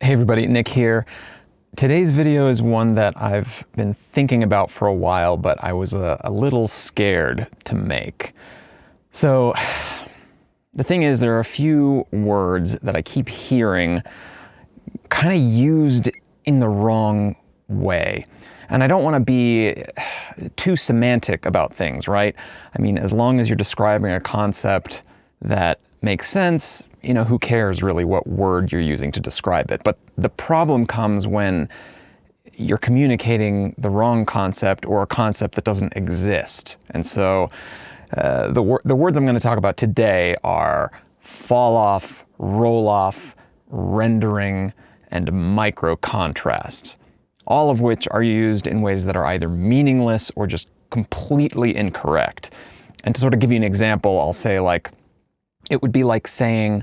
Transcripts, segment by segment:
Hey everybody, Nick here. Today's video is one that I've been thinking about for a while, but I was a little scared to make. So the thing is, there are a few words that I keep hearing kind of used in the wrong way. And I don't want to be too semantic about things, right? I mean, as long as you're describing a concept that makes sense, you know, who cares really what word you're using to describe it? But the problem comes when you're communicating the wrong concept or a concept that doesn't exist. And so the words I'm going to talk about today are falloff, rolloff, rendering, and microcontrast, all of which are used in ways that are either meaningless or just completely incorrect. And to sort of give you an example, I'll say it would be like saying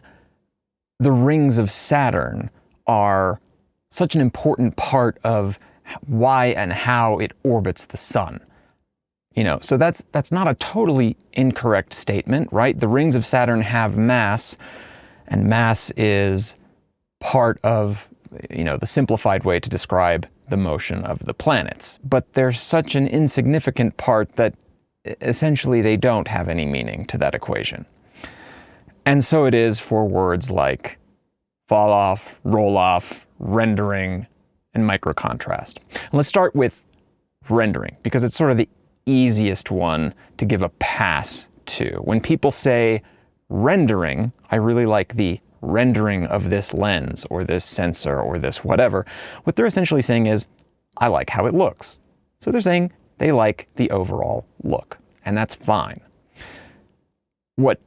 the rings of Saturn are such an important part of why and how it orbits the sun. You know, so that's not a totally incorrect statement, right? The rings of Saturn have mass, and mass is part of, you know, the simplified way to describe the motion of the planets. But they're such an insignificant part that essentially they don't have any meaning to that equation. And so it is for words like falloff, rolloff, rendering, and microcontrast. And let's start with rendering, because it's sort of the easiest one to give a pass to. When people say rendering, I really like the rendering of this lens or this sensor or this whatever. What they're essentially saying is, I like how it looks. So they're saying they like the overall look, and that's fine. What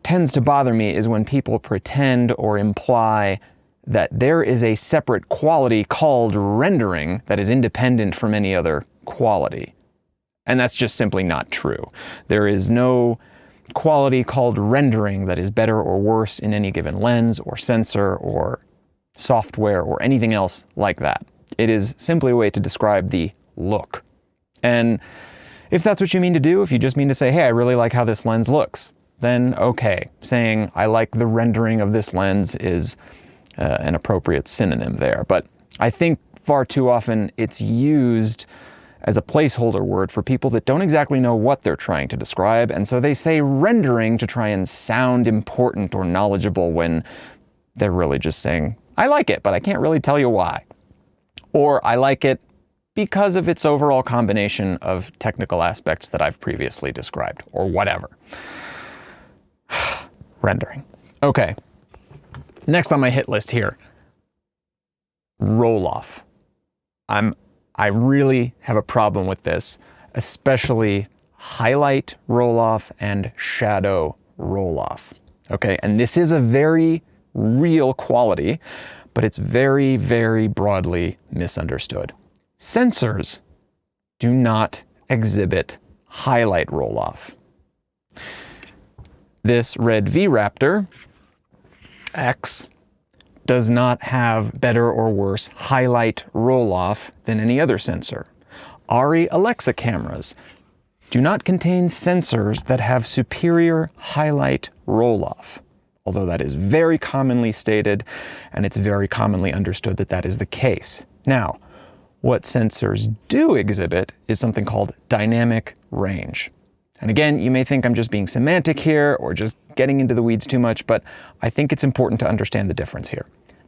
tends to bother me is when people pretend or imply that there is a separate quality called rendering that is independent from any other quality. And that's just simply not true. There is no quality called rendering that is better or worse in any given lens or sensor or software or anything else like that. It is simply a way to describe the look. And if that's what you mean to do, if you just mean to say, hey, I really like how this lens looks, then okay, saying I like the rendering of this lens is an appropriate synonym there. But I think far too often it's used as a placeholder word for people that don't exactly know what they're trying to describe, and so they say rendering to try and sound important or knowledgeable when they're really just saying, I like it, but I can't really tell you why. Or I like it because of its overall combination of technical aspects that I've previously described, or whatever. Rendering. Okay. Next on my hit list here, rolloff. I really have a problem with this, especially highlight rolloff and shadow rolloff. Okay, and this is a very real quality, but it's very, very broadly misunderstood. Sensors do not exhibit highlight rolloff. This red V-Raptor X does not have better or worse highlight rolloff than any other sensor. ARRI Alexa cameras do not contain sensors that have superior highlight rolloff, although that is very commonly stated, and it's very commonly understood that that is the case. Now, what sensors do exhibit is something called dynamic range. And again, you may think I'm just being semantic here or just getting into the weeds too much, but I think it's important to understand the difference here.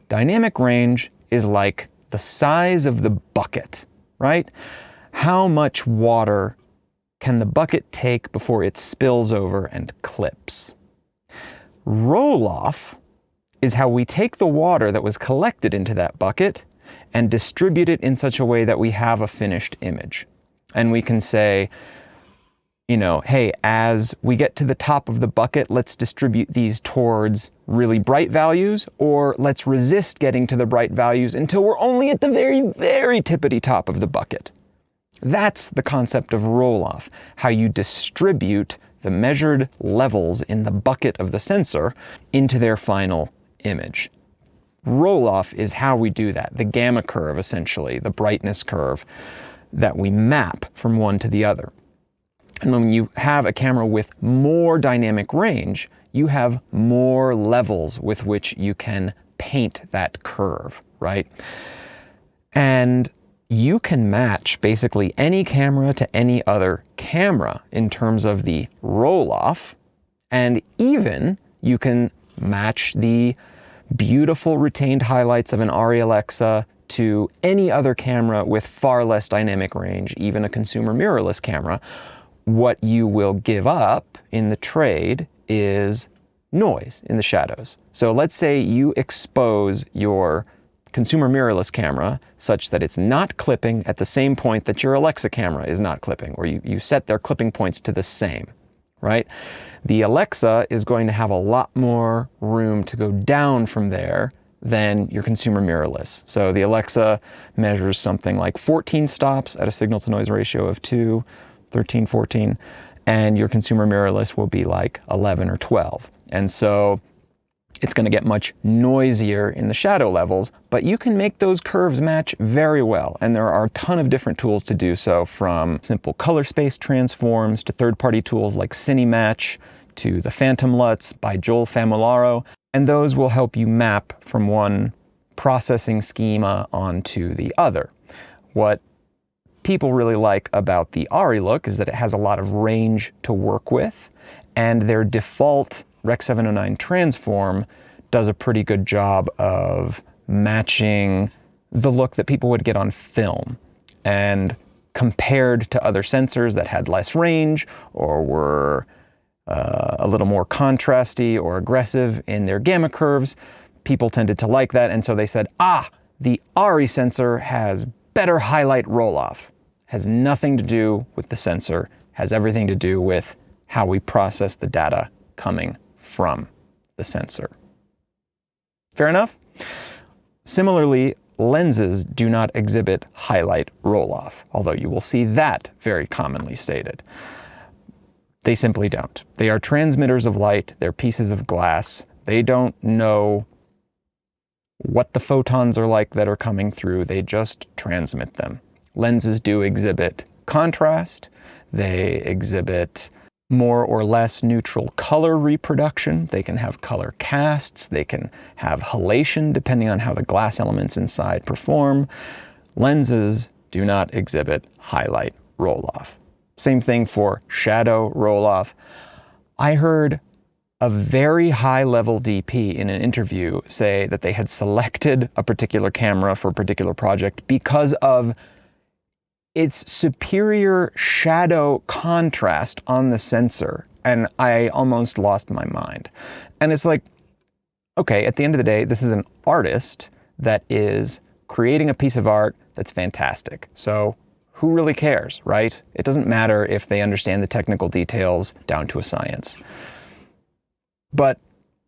Dynamic range is like the size of the bucket, right? How much water can the bucket take before it spills over and clips? Roll-off is how we take the water that was collected into that bucket and distribute it in such a way that we have a finished image. And we can say, you know, hey, as we get to the top of the bucket, let's distribute these towards really bright values, or let's resist getting to the bright values until we're only at the very, very tippity top of the bucket. That's the concept of roll-off, how you distribute the measured levels in the bucket of the sensor into their final image. Roll-off is how we do that, the gamma curve, essentially, the brightness curve that we map from one to the other. And when you have a camera with more dynamic range, you have more levels with which you can paint that curve, right? And you can match basically any camera to any other camera in terms of the roll-off, and even you can match the beautiful retained highlights of an ARRI Alexa to any other camera with far less dynamic range, even a consumer mirrorless camera. What you will give up in the trade is noise in the shadows. So let's say you expose your consumer mirrorless camera such that it's not clipping at the same point that your Alexa camera is not clipping, or you set their clipping points to the same, right? The Alexa is going to have a lot more room to go down from there than your consumer mirrorless. So the Alexa measures something like 14 stops at a signal to noise ratio of 2, 13, 14, and your consumer mirrorless will be like 11 or 12. And so it's going to get much noisier in the shadow levels, but you can make those curves match very well. And there are a ton of different tools to do so, from simple color space transforms to third-party tools like Cinematch to the Phantom LUTs by Joel Famularo. And those will help you map from one processing schema onto the other. What people really like about the ARRI look is that it has a lot of range to work with, and their default Rec. 709 transform does a pretty good job of matching the look that people would get on film. And compared to other sensors that had less range or were a little more contrasty or aggressive in their gamma curves, people tended to like that. And so they said, the ARRI sensor has better highlight roll-off. Has nothing to do with the sensor, has everything to do with how we process the data coming from the sensor. Fair enough? Similarly, lenses do not exhibit highlight roll-off, although you will see that very commonly stated. They simply don't. They are transmitters of light, they're pieces of glass. They don't know what the photons are like that are coming through, they just transmit them. Lenses do exhibit contrast, they exhibit more or less neutral color reproduction. They can have color casts, they can have halation depending on how the glass elements inside perform. Lenses do not exhibit highlight roll-off. Same thing for shadow roll-off. I heard a very high-level DP in an interview say that they had selected a particular camera for a particular project because of its superior shadow contrast on the sensor, and I almost lost my mind. And it's like, okay, at the end of the day, this is an artist that is creating a piece of art that's fantastic. So who really cares, right? It doesn't matter if they understand the technical details down to a science. But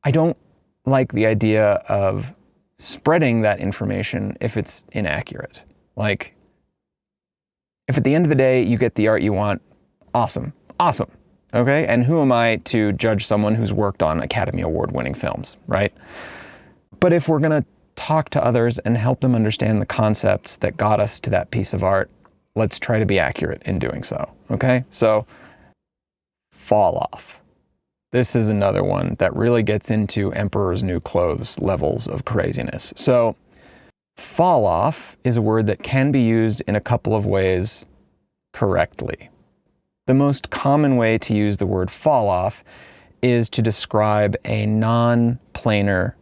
I don't like the idea of spreading that information if it's inaccurate. Like, if at the end of the day you get the art you want, awesome, awesome, okay? And who am I to judge someone who's worked on Academy Award-winning films, right? But if we're gonna talk to others and help them understand the concepts that got us to that piece of art, let's try to be accurate in doing so, okay? So, Falloff. This is another one that really gets into Emperor's New Clothes levels of craziness. So, Falloff is a word that can be used in a couple of ways correctly. The most common way to use the word falloff is to describe a non-planar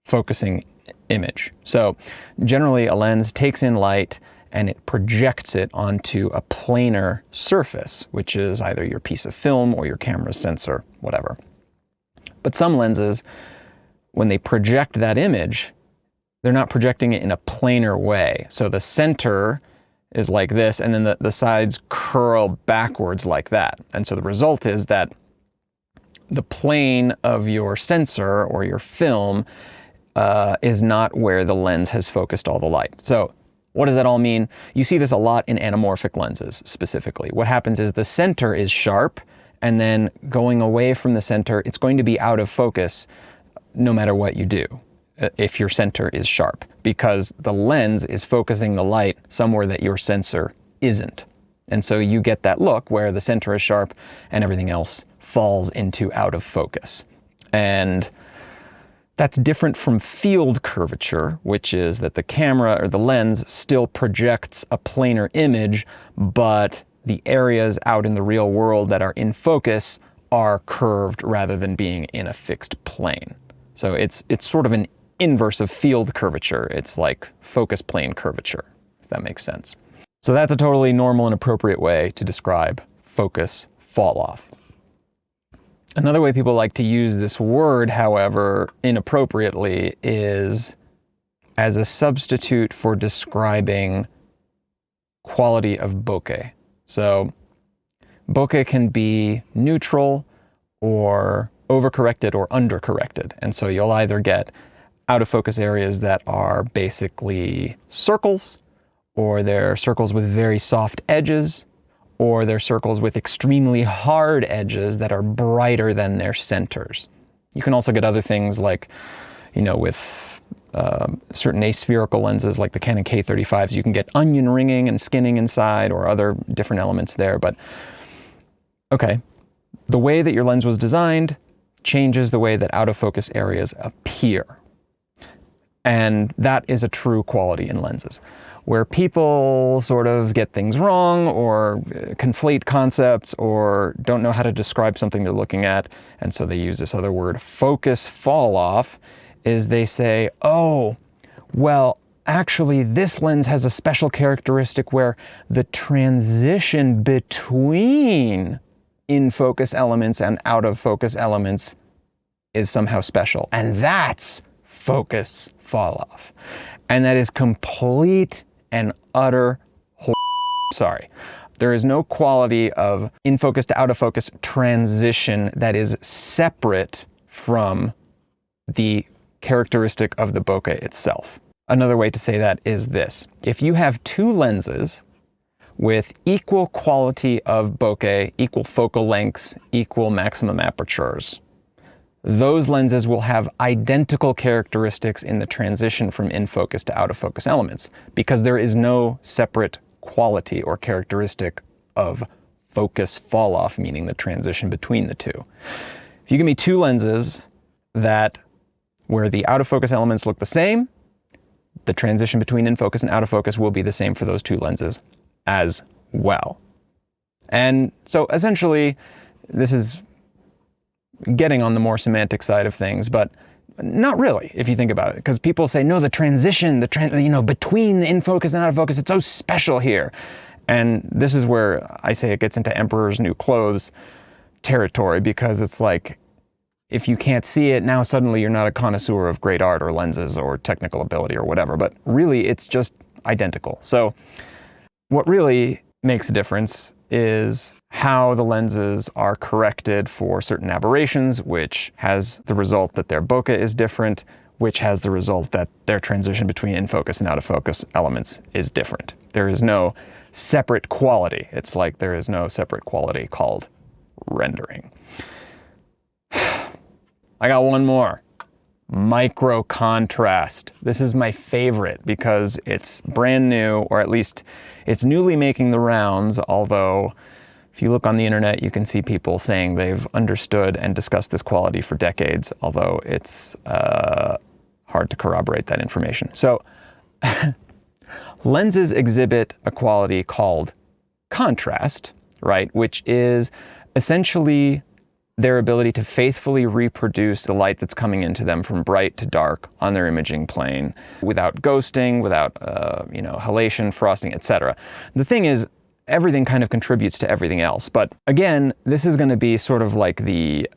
focusing image. So generally a lens takes in light and it projects it onto a planar surface, which is either your piece of film or your camera's sensor, whatever. But some lenses, when they project that image, they're not projecting it in a planar way. So the center is like this, and then the sides curl backwards like that. And so the result is that the plane of your sensor or your film is not where the lens has focused all the light. So what does that all mean? You see this a lot in anamorphic lenses specifically. What happens is the center is sharp, and then going away from the center, it's going to be out of focus no matter what you do, if your center is sharp, because the lens is focusing the light somewhere that your sensor isn't. And so you get that look where the center is sharp and everything else falls into out of focus. And That's different from field curvature, which is that the camera or the lens still projects a planar image, but the areas out in the real world that are in focus are curved rather than being in a fixed plane. So it's sort of an inverse of field curvature. It's like focus plane curvature, if that makes sense. So that's a totally normal and appropriate way to describe focus fall off. Another way people like to use this word, however, inappropriately, is as a substitute for describing quality of bokeh. So bokeh can be neutral or overcorrected or undercorrected. And so you'll either get out of focus areas that are basically circles, or they're circles with very soft edges, or they're circles with extremely hard edges that are brighter than their centers. You can also get other things like, with certain aspherical lenses like the Canon K35s, you can get onion ringing and skinning inside or other different elements there. But okay, the way that your lens was designed changes the way that out of focus areas appear. And that is a true quality in lenses. Where people sort of get things wrong or conflate concepts or don't know how to describe something they're looking at, and so they use this other word, focus fall off, is they say, oh, well, actually this lens has a special characteristic where the transition between in-focus elements and out-of-focus elements is somehow special. And that's focus fall off. And that is complete and utter sorry. There is no quality of in-focus to out-of-focus transition that is separate from the characteristic of the bokeh itself. Another way to say that is this. If you have two lenses with equal quality of bokeh, equal focal lengths, equal maximum apertures, those lenses will have identical characteristics in the transition from in-focus to out-of-focus elements, because there is no separate quality or characteristic of focus fall-off, meaning the transition between the two. If you give me two lenses where the out-of-focus elements look the same, the transition between in-focus and out-of-focus will be the same for those two lenses as well. And so essentially, this is getting on the more semantic side of things, but not really, if you think about it, because people say, no, the transition, between the in-focus and out-of-focus, it's so special here. And this is where I say it gets into Emperor's New Clothes territory, because it's like, if you can't see it, now suddenly you're not a connoisseur of great art or lenses or technical ability or whatever, but really it's just identical. So what really makes a difference is how the lenses are corrected for certain aberrations, which has the result that their bokeh is different, which has the result that their transition between in-focus and out-of-focus elements is different. There is no separate quality. It's like there is no separate quality called rendering. I got one more. Microcontrast. This is my favorite because it's brand new, or at least it's newly making the rounds, although if you look on the internet, you can see people saying they've understood and discussed this quality for decades, although it's hard to corroborate that information. So lenses exhibit a quality called contrast, right? Which is essentially their ability to faithfully reproduce the light that's coming into them from bright to dark on their imaging plane without ghosting, without halation, frosting, etc. The thing is, everything kind of contributes to everything else. But again, this is going to be sort of like the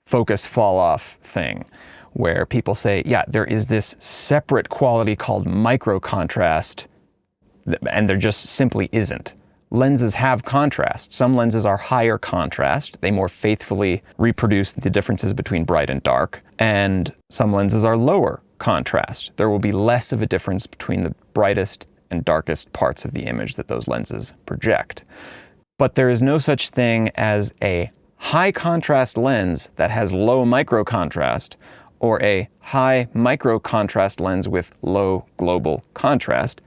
focus fall off thing, where people say, yeah, there is this separate quality called microcontrast, and there just simply isn't. Lenses have contrast. Some lenses are higher contrast. They more faithfully reproduce the differences between bright and dark. And some lenses are lower contrast. There will be less of a difference between the brightest and darkest parts of the image that those lenses project. But there is no such thing as a high contrast lens that has low microcontrast, or a high microcontrast lens with low global contrast,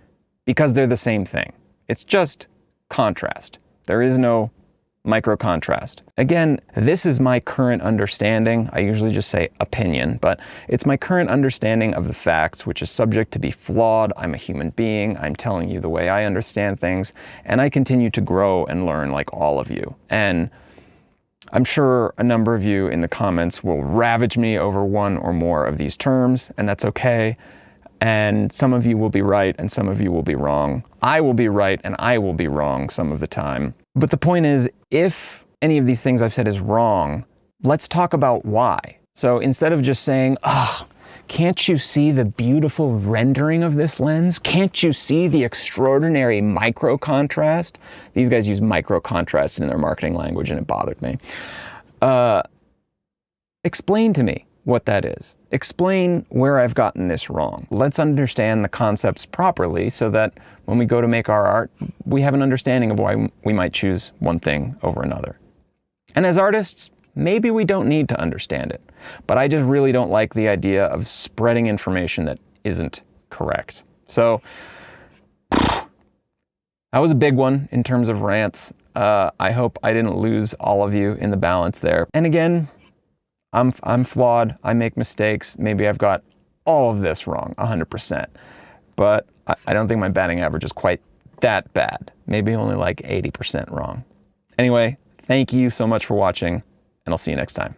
because they're the same thing. It's just contrast. There is no microcontrast. Again, this is my current understanding. I usually just say opinion, but it's my current understanding of the facts, which is subject to be flawed. I'm a human being. I'm telling you the way I understand things, and I continue to grow and learn like all of you. And I'm sure a number of you in the comments will ravage me over one or more of these terms, and that's okay. And some of you will be right and some of you will be wrong. I will be right and I will be wrong some of the time. But the point is, if any of these things I've said is wrong, let's talk about why. So instead of just saying, can't you see the beautiful rendering of this lens? Can't you see the extraordinary microcontrast? These guys use microcontrast in their marketing language and it bothered me. Explain to me what that is. Explain where I've gotten this wrong. Let's understand the concepts properly so that when we go to make our art, we have an understanding of why we might choose one thing over another. And as artists, maybe we don't need to understand it, but I just really don't like the idea of spreading information that isn't correct. So that was a big one in terms of rants. I hope I didn't lose all of you in the balance there. And again, I'm flawed, I make mistakes, maybe I've got all of this wrong, 100%. But I don't think my batting average is quite that bad. Maybe only like 80% wrong. Anyway, thank you so much for watching, and I'll see you next time.